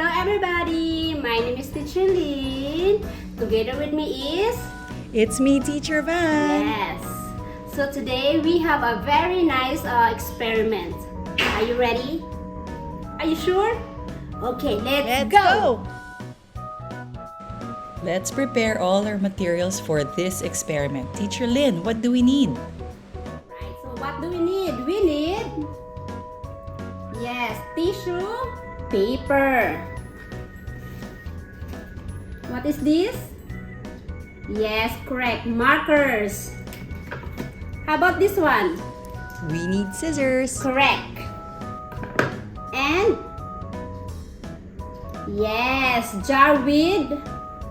Hello everybody, my name is Teacher Lynn. Together with me is... It's me, Teacher Van. Yes. So today we have a very nice experiment. Are you ready? Are you sure? Okay, let's go! Let's prepare all our materials for this experiment. Teacher Lynn, what do we need? Right, so what do we need? We need... Yes, tissue, paper. What is this? Yes, correct. Markers. How about this one? We need scissors. Correct. And yes, jar with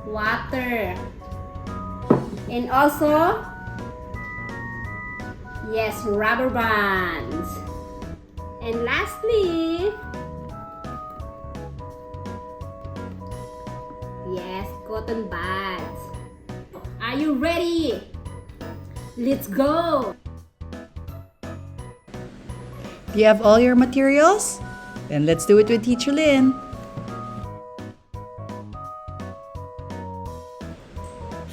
water. And also yes, rubber bands. And lastly, yes, cotton buds. Are you ready? Let's go! Do you have all your materials? Then let's do it with Teacher Lynn.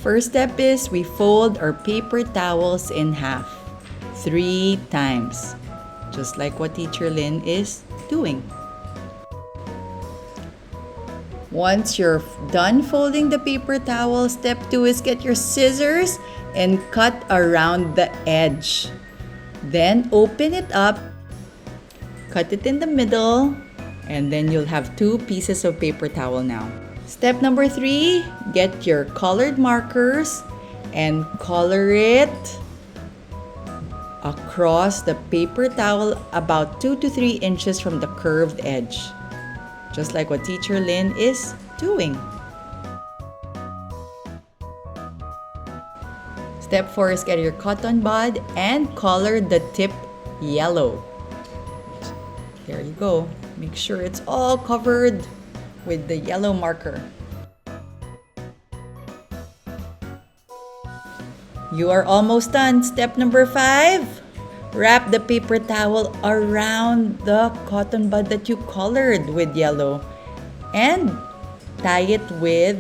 First step is we fold our paper towels in half 3 times. Just like what Teacher Lynn is doing. Once you're done folding the paper towel, step 2 is get your scissors and cut around the edge. Then open it up, cut it in the middle, and then you'll have 2 pieces of paper towel now. Step number 3, get your colored markers and color it across the paper towel about 2 to 3 inches from the curved edge. Just like what Teacher Lynn is doing. Step 4 is get your cotton bud and color the tip yellow. There you go. Make sure it's all covered with the yellow marker. You are almost done. Step number 5. Wrap the paper towel around the cotton bud that you colored with yellow and tie it with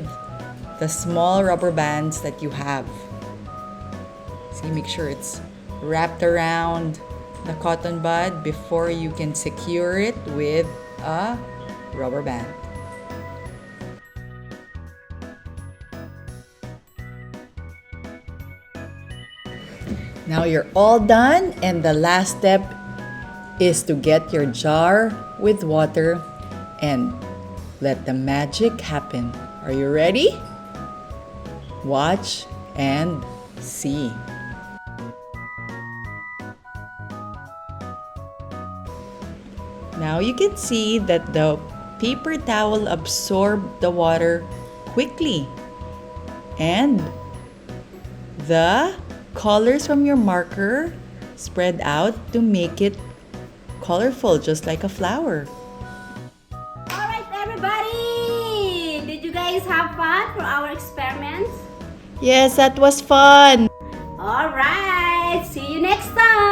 the small rubber bands that you have. See, make sure it's wrapped around the cotton bud before you can secure it with a rubber band. Now you're all done, and the last step is to get your jar with water and let the magic happen. Are you ready? Watch and see. Now you can see that the paper towel absorbed the water quickly, and the colors from your marker spread out to make it colorful, just like a flower. Alright everybody! Did you guys have fun for our experiments? Yes, that was fun! Alright! See you next time!